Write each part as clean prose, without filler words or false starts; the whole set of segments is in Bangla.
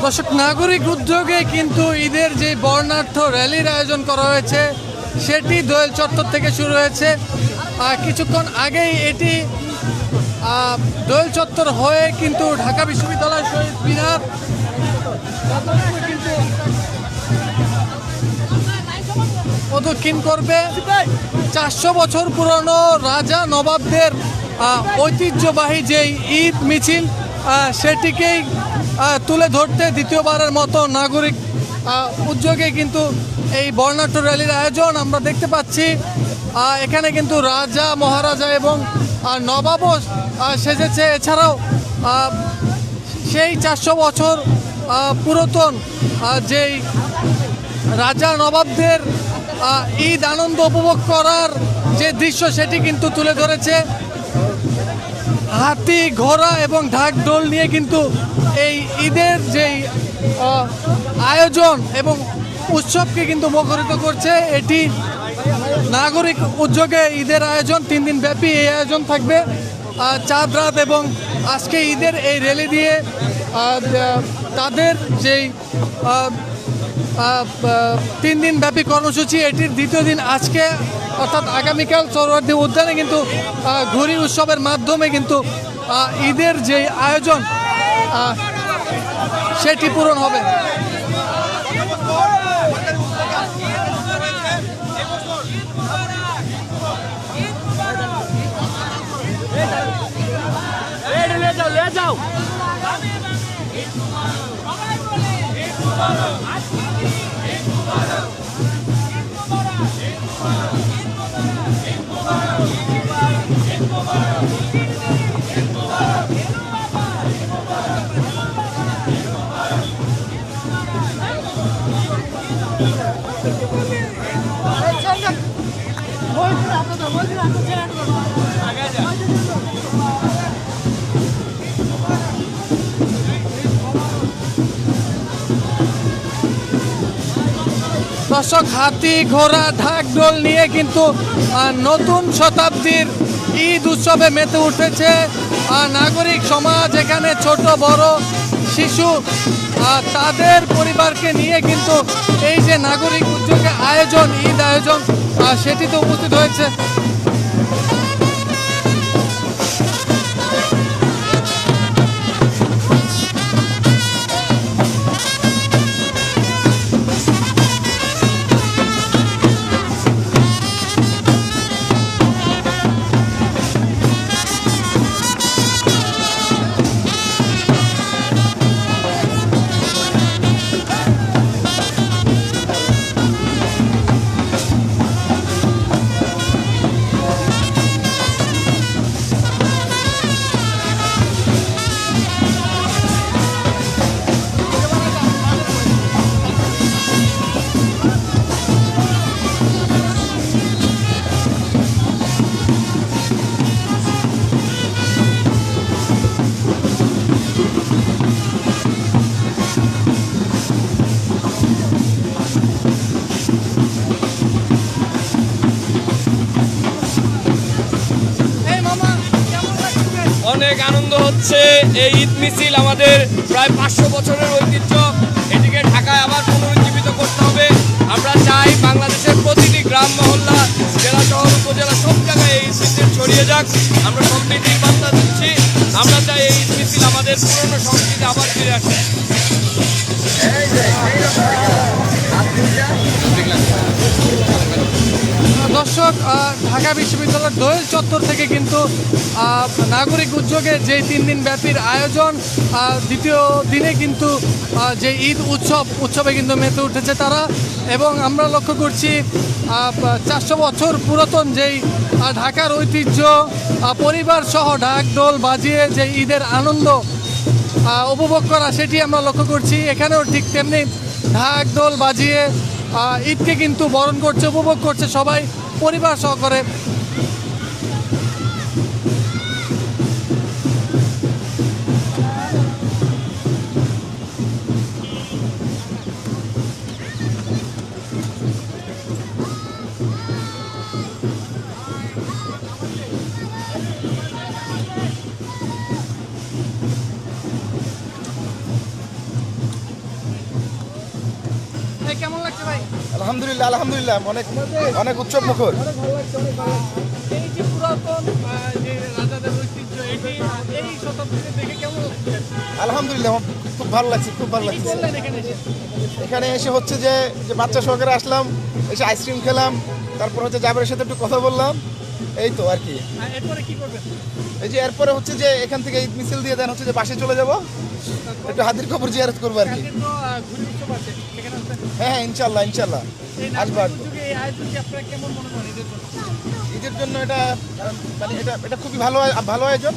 দর্শক, নাগরিক উদ্যোগে কিন্তু ঈদের যে বর্ণাঢ্য র্যালির আয়োজন করা হয়েছে সেটি দোয়েল চত্বর থেকে শুরু হয়েছে। কিছুক্ষণ আগেই এটি দোয়েল চত্বর হয়ে কিন্তু ঢাকা বিশ্ববিদ্যালয় শহীদ মিনার কিন্তু প্রদক্ষিণ করবে। 400 বছর পুরনো রাজা নবাবদের ঐতিহ্যবাহী যেই ঈদ মিছিল সেটিকেই তুলে ধরতে দ্বিতীয়বারের মতো নাগরিক উদ্যোগে কিন্তু এই বর্ণাঢ্য র্যালির আয়োজন আমরা দেখতে পাচ্ছি। এখানে কিন্তু রাজা মহারাজা এবং নবাবও সেজেছে। এছাড়াও সেই 400 বছর পুরাতন যেই রাজা নবাবদের ঈদ আনন্দ উপভোগ করার যে দৃশ্য সেটি কিন্তু তুলে ধরেছে। হাতি, ঘোড়া এবং ঢাক ঢোল নিয়ে কিন্তু এই ঈদের যেই আয়োজন এবং উৎসবকে কিন্তু মুখরিত করছে। এটি নাগরিক উদ্যোগে ঈদের আয়োজন, 3 দিন ব্যাপী এই আয়োজন থাকবে। চাঁদ রাত এবং আজকে ঈদের এই র্যালি দিয়ে তাদের যেই 3 দিন ব্যাপী কর্মসূচি, এটির দ্বিতীয় দিন আজকে অর্থাৎ আগামীকাল সোহরাওয়ার্দী উদ্যানে কিন্তু ঘুড়ি উৎসবের মাধ্যমে কিন্তু ঈদের যে আয়োজন সেটি পূরণ হবে। দর্শক, হাতি, ঘোড়া, ঢাক ঢোল নিয়ে কিন্তু নতুন শতাব্দীর ঈদ উৎসবে মেতে উঠেছে নাগরিক সমাজ। এখানে ছোট বড় শিশু তাদের পরিবারকে নিয়ে কিন্তু এই যে নাগরিক উদ্যোগে আয়োজন, ঈদ আয়োজন, সেটিতে উপস্থিত হয়েছে। অনেক আনন্দ হচ্ছে। এই ঈদ মিছিল আমাদের প্রায় 500 বছরের ঐতিহ্য, এটিকে ঢাকায় আবার পুনরুজ্জীবিত করতে হবে। আমরা চাই বাংলাদেশের প্রতিটি গ্রাম, মহল্লা, জেলা, শহর, উপজেলা সব জায়গায় এই ঈদ মিছিল ছড়িয়ে যাক। আমরা সম্প্রীতির বার্তা দিচ্ছি। আমরা চাই এই ঈদ মিছিল আমাদের পুরনো সংস্কৃতি আবার ফিরে আসে। দর্শক, ঢাকা বিশ্ববিদ্যালয়ের দোয়েল চত্বর থেকে কিন্তু নাগরিক উদ্যোগে যে 3 দিন ব্যাপীর আয়োজন, দ্বিতীয় দিনে কিন্তু যে ঈদ উৎসবে কিন্তু মেতে উঠেছে তারা। এবং আমরা লক্ষ্য করছি 400 বছর পুরাতন যেই ঢাকার ঐতিহ্য, পরিবার সহ ঢাক ঢোল বাজিয়ে যে ঈদের আনন্দ উপভোগ করা সেটি আমরা লক্ষ্য করছি। এখানেও ঠিক তেমনি ঢাক ঢোল বাজিয়ে ঈদকে কিন্তু বরণ করছে, উপভোগ করছে সবাই পরিবার সহকারে। লাগছে ভাই? আলহামদুলিল্লাহ আলহামদুলিল্লাহ অনেক অনেক উৎসব মুখর। অনেক ভালো লাগছে, অনেক ভালো লাগছে। এই যে পুরাতন যে রাজাদের ঐতিহ্য, এটি এই শতাব্দীতে দেখে কেমন লাগছে? আলহামদুলিল্লাহ আমার খুব ভালো লাগছে, খুব ভালো কি লাগছে। করলেন এখানে এসে? এখানে এসে হচ্ছে যে যে বাচ্চা সহকারে আসলাম, এসে আইসক্রিম খেলাম, তারপর হচ্ছে জাবেরের সাথে একটু কথা বললাম, এই তো আর কি। এরপরে কি করবেন? এই যে এরপরে হচ্ছে যে এখান থেকে ঈদ মিছিল দিয়ে দেন হচ্ছে যে বাসে চলে যাব, একটু হাতির কবর জিয়ারত করবো আর কি। কালকে তো ঘুড়ি উৎসব আছে, সেখানে আসবেন? হ্যাঁ হ্যাঁ ইনশাল্লাহ ইনশাল্লাহ এই আসবো নাগরিক আসবো। উদ্যোগে এই আয়োজনটি আপনারা কেমন মনে করেন ঈদের জন্য? ঈদের জন্য এটা মানে এটা খুবই ভালো আয়োজন।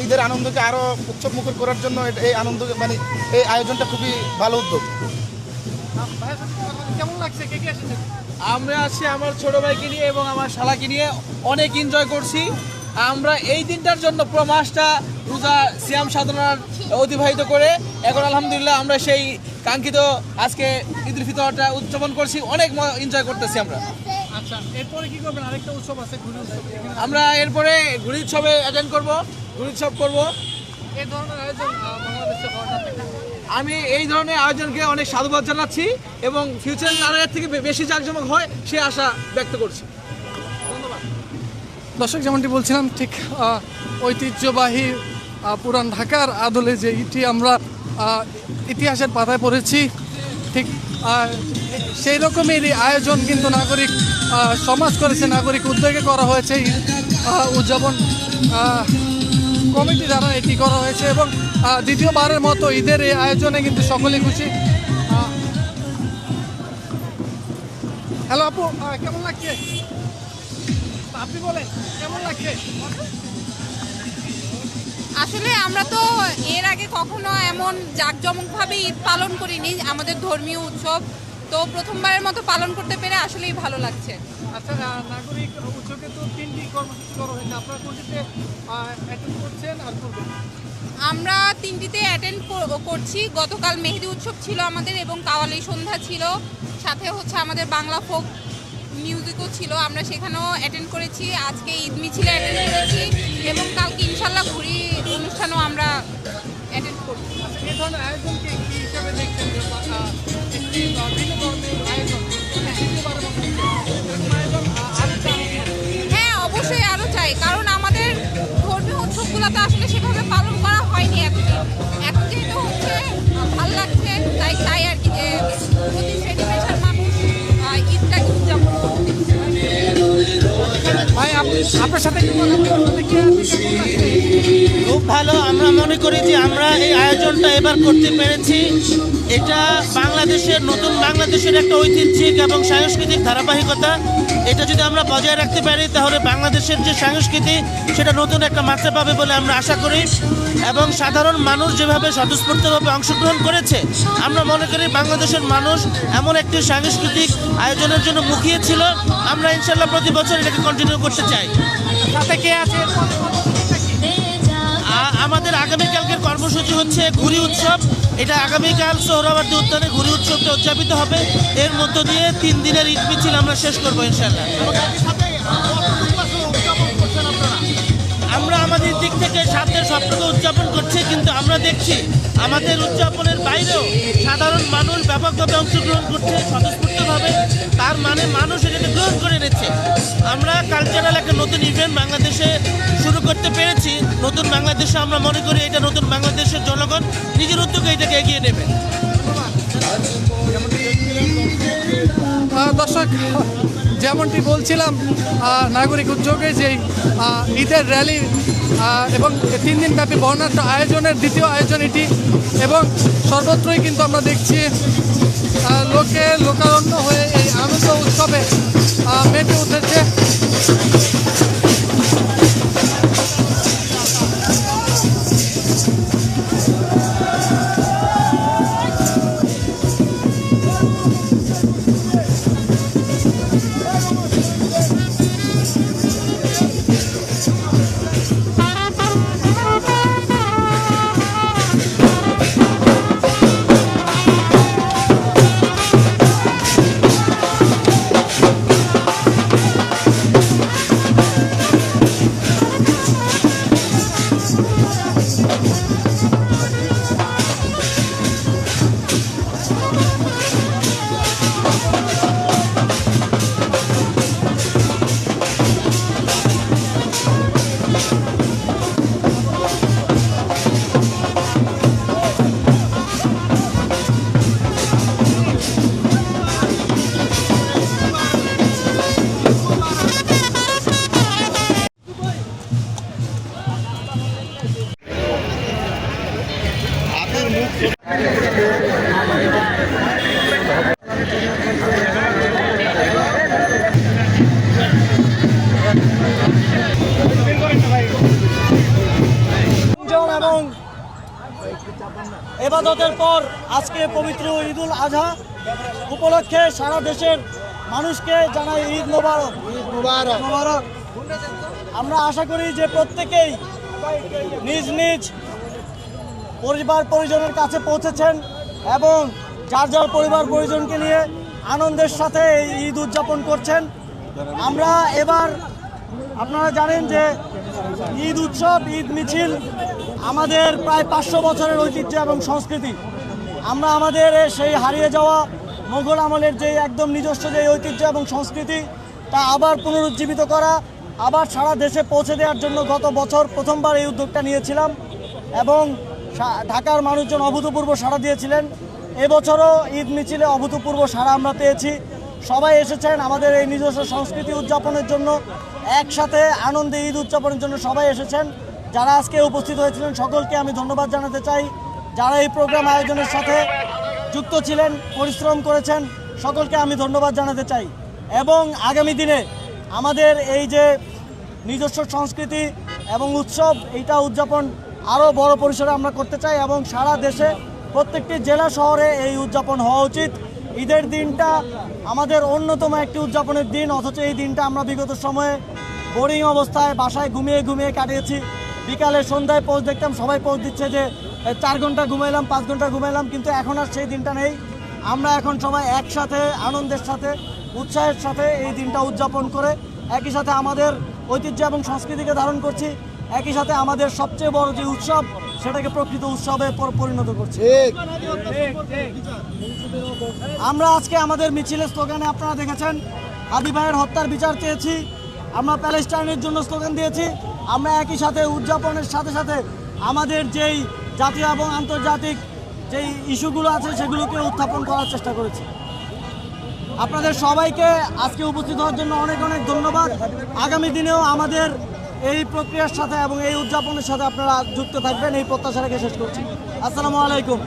ঈদের আনন্দকে আরো উৎসব মুখর করার জন্য এই আনন্দ মানে এই আয়োজনটা খুবই ভালো উদ্যোগ। ভাইয়ের সাথে কথা বলে কেমন লাগছে? কে কে এসেছেন? আমরা আছি আমার ছোট ভাইকে নিয়ে এবং আমার শালাকে নিয়ে অনেক এনজয় করছি। আমরা এই দিনটার জন্য পুরো মাসটা রোজা সিয়াম সাধনার অতিবাহিত করে এখন আলহামদুলিল্লাহ আমরা সেই কাঙ্ক্ষিত আজকে ঈদ উল ফিতরটা উদযাপন করছি, অনেক এনজয় করতেছি আমরা। আচ্ছা, এরপরে কি করবেন? আরেকটা উৎসব আছে, ঘুড়ি উৎসব। এখানে আমরা এরপরে ঘুড়ি উৎসবে অ্যাটেন্ড করব, ঘুড়ি উৎসব করব। এই ধরনের আয়োজন বাংলাদেশে হওয়াটা থেকে আমি এই ধরনের আয়োজনকে অনেক সাধুবাদ জানাচ্ছি এবং ফিউচারে আরও এর থেকে বেশি জাঁকজমক হয় সে আশা ব্যক্ত করছি। দর্শক, যেমনটি বলছিলাম ঠিক ঐতিহ্যবাহী পুরান ঢাকার আদলে যে ইটি আমরা ইতিহাসের পাতায় পড়েছি, ঠিক সেই রকমেরই আয়োজন কিন্তু নাগরিক সমাজ করেছে, নাগরিক উদ্যোগে করা হয়েছে। উদযাপন কমিটি দ্বারা এটি করা হয়েছে এবং দ্বিতীয়বারের মতো ঈদের এই আয়োজনে কিন্তু সকলেই খুশি। হ্যালো আপু, কেমন লাগছে? আপনি বলেন কেমন লাগছে? আসলে আমরা তো এর আগে কখনো এমন জাঁকজমকভাবে ঈদ পালন করিনি, আমাদের ধর্মীয় উৎসব তো প্রথমবারের মতো পালন করতে পেরে আসলেই ভালো লাগছে। আচ্ছা, নাগরিক উৎসবে তো 3টি কর্মসূচি করা হয়েছে, আপনারা কোনটিতে অ্যাটেন্ড করছেন আর করবেন? আমরা 3টিতে অ্যাটেন্ড করছি। গতকাল মেহেদি উৎসব ছিল আমাদের এবং কাওয়ালি সন্ধ্যা ছিল, সাথে হচ্ছে আমাদের বাংলা ফোক মিউজিকও ছিল, আমরা সেখানেও অ্যাটেন্ড করেছি। আজকে ঈদ মিছিলে অ্যাটেন্ড করেছি এবং কালকে ইনশাল্লাহ ঘুড়ি অনুষ্ঠানও আমরা অ্যাটেন্ড করছি। আচ্ছা, এই ধরনের আয়োজনকে কি হিসাবে দেখছেন? যে একটি ভিন্ন ধরনের আয়োজন, দ্বিতীয়বারের মতো এরকম আয়োজন আরও চান? হ্যাঁ, অবশ্যই আরও চাই, কারণ আমাদের ধর্মীয় উৎসবগুলো তো আসলে সেভাবে পালন করা হয়নি এতদিন। এখন যেহেতু হচ্ছে ভালো লাগছে, তাই চাই আর কি যে প্রতি শ্রেণী পেশার মানুষ ঈদটাকে উদযাপন করতে। ভাই, আপনার সাথে কি কথা বলবো? আপনাদের কি কেমন লাগছে? খুব ভালো। আমরা মনে করি যে আমরা এই আয়োজনটা এবার করতে পেরেছি। এটা বাংলাদেশের নতুন বাংলাদেশের একটা ঐতিহ্যিক এবং সাংস্কৃতিক ধারাবাহিকতা। এটা যদি আমরা বজায় রাখতে পারি তাহলে বাংলাদেশের যে সংস্কৃতি সেটা নতুন একটা মাত্রা পাবে বলে আমরা আশা করি। এবং সাধারণ মানুষ যেভাবে স্বতঃস্ফূর্তভাবে অংশগ্রহণ করেছে, আমরা মনে করি বাংলাদেশের মানুষ এমন একটি সাংস্কৃতিক আয়োজনের জন্য মুখিয়ে ছিল। আমরা ইনশাল্লাহ প্রতি বছর এটাকে কন্টিনিউ করতে চাই। সাথে কে আছে? আমাদের আগামীকালকের কর্মসূচি হচ্ছে ঘুড়ি উৎসব। এটা আগামীকাল সোহরাওয়ার্দী উদ্যানে ঘুড়ি উৎসবটা উদযাপিত হবে। এর মধ্য দিয়ে 3 দিনের ঈদ মিছিল আমরা শেষ করবো ইনশাল্লাহ। আমরা আমাদের দিক থেকে সাথে সবটুকু উদযাপন করছি, কিন্তু আমরা দেখছি আমাদের উদযাপনের বাইরেও সাধারণ মানুষ ব্যাপকভাবে অংশগ্রহণ করছে স্বতঃস্ফূর্তভাবে। তার মানে মানুষ এটাকে গ্রহণ করে নিচ্ছে। আমরা কালচারাল একটা নতুন ইভেন্ট বাংলাদেশে শুরু করতে পেরেছি। নতুন বাংলাদেশে আমরা মনে করি এটা নতুন বাংলাদেশের জনগণ নিজের উদ্যোগে এটাকে এগিয়ে নেবে। দর্শক, যেমনটি বলছিলাম, নাগরিক উদ্যোগে যে ঈদের র্যালি এবং 3 দিনব্যাপী বর্ণাঢ্য আয়োজনের দ্বিতীয় আয়োজন এটি এবং সর্বত্রই কিন্তু আমরা দেখছি লোকে লোকারণ্য হয়ে এই আনন্দ উৎসবে মেতে উঠেছে। এবং এবাদতের পর আজকে পবিত্র ঈদুল আজহা উপলক্ষে সারা দেশের মানুষকে জানাই ঈদ মোবারক। মোবারক। আমরা আশা করি যে প্রত্যেকেই নিজ নিজ পরিবার পরিজনের কাছে পৌঁছেছেন এবং যার যার পরিবার পরিজনকে নিয়ে আনন্দের সাথে এই ঈদ উদযাপন করছেন। আমরা এবার আপনারা জানেন যে ঈদ উৎসব, ঈদ মিছিল আমাদের প্রায় 500 বছরের ঐতিহ্য এবং সংস্কৃতি। আমরা আমাদের সেই হারিয়ে যাওয়া মোগল আমলের যে একদম নিজস্ব যে ঐতিহ্য এবং সংস্কৃতি তা আবার পুনরুজ্জীবিত করা, আবার সারা দেশে পৌঁছে দেওয়ার জন্য গত বছর প্রথমবার এই উদ্যোগটা নিয়েছিলাম এবং ঢাকার মানুষজন অভূতপূর্ব সাড়া দিয়েছিলেন। এবছরও ঈদ মিছিলে অভূতপূর্ব সাড়া আমরা পেয়েছি। সবাই এসেছেন আমাদের এই নিজস্ব সংস্কৃতি উদযাপনের জন্য, একসাথে আনন্দে ঈদ উদযাপনের জন্য সবাই এসেছেন। যারা আজকে উপস্থিত হয়েছিলেন সকলকে আমি ধন্যবাদ জানাতে চাই। যারা এই প্রোগ্রাম আয়োজনের সাথে যুক্ত ছিলেন, পরিশ্রম করেছেন, সকলকে আমি ধন্যবাদ জানাতে চাই। এবং আগামী দিনে আমাদের এই যে নিজস্ব সংস্কৃতি এবং উৎসব, এইটা উদযাপন আরও বড় পরিসরে আমরা করতে চাই এবং সারা দেশে প্রত্যেকটি জেলা শহরে এই উদযাপন হওয়া উচিত। ঈদের দিনটা আমাদের অন্যতম একটি উদযাপনের দিন, অথচ এই দিনটা আমরা বিগত সময়ে বোরিং অবস্থায় বাসায় ঘুমিয়ে ঘুমিয়ে কাটিয়েছি। বিকালে সন্ধ্যায় পোস্ট দেখতাম, সবাই পোস্ট দিচ্ছে যে 4 ঘন্টা ঘুমাইলাম, 5 ঘন্টা ঘুমাইলাম, কিন্তু এখন আর সেই দিনটা নেই। আমরা এখন সবাই একসাথে আনন্দের সাথে উৎসাহের সাথে এই দিনটা উদযাপন করে একই সাথে আমাদের ঐতিহ্য এবং সংস্কৃতিকে ধারণ করছি, একই সাথে আমাদের সবচেয়ে বড় যে উৎসব সেটাকে প্রকৃত উৎসবে পরিণত করছি। আমরা আজকে আমাদের মিছিলের স্লোগানে আপনারা দেখেছেন হাদি ভাইয়ের হত্যার বিচার চেয়েছি, আমরা প্যালেস্টাইনের জন্য স্লোগান দিয়েছি। আমরা একই সাথে উদযাপনের সাথে সাথে আমাদের যেই জাতীয় এবং আন্তর্জাতিক যেই ইস্যুগুলো আছে সেগুলোকে উত্থাপন করার চেষ্টা করেছি। আপনাদের সবাইকে আজকে উপস্থিত হওয়ার জন্য অনেক অনেক ধন্যবাদ। আগামী দিনেও আমাদের এই প্রক্রিয়ার সাথে এবং এই উদযাপনের সাথে আপনারা যুক্ত থাকবেন, এই প্রত্যাশা রেখে শেষ করছি। আসসালামু আলাইকুম।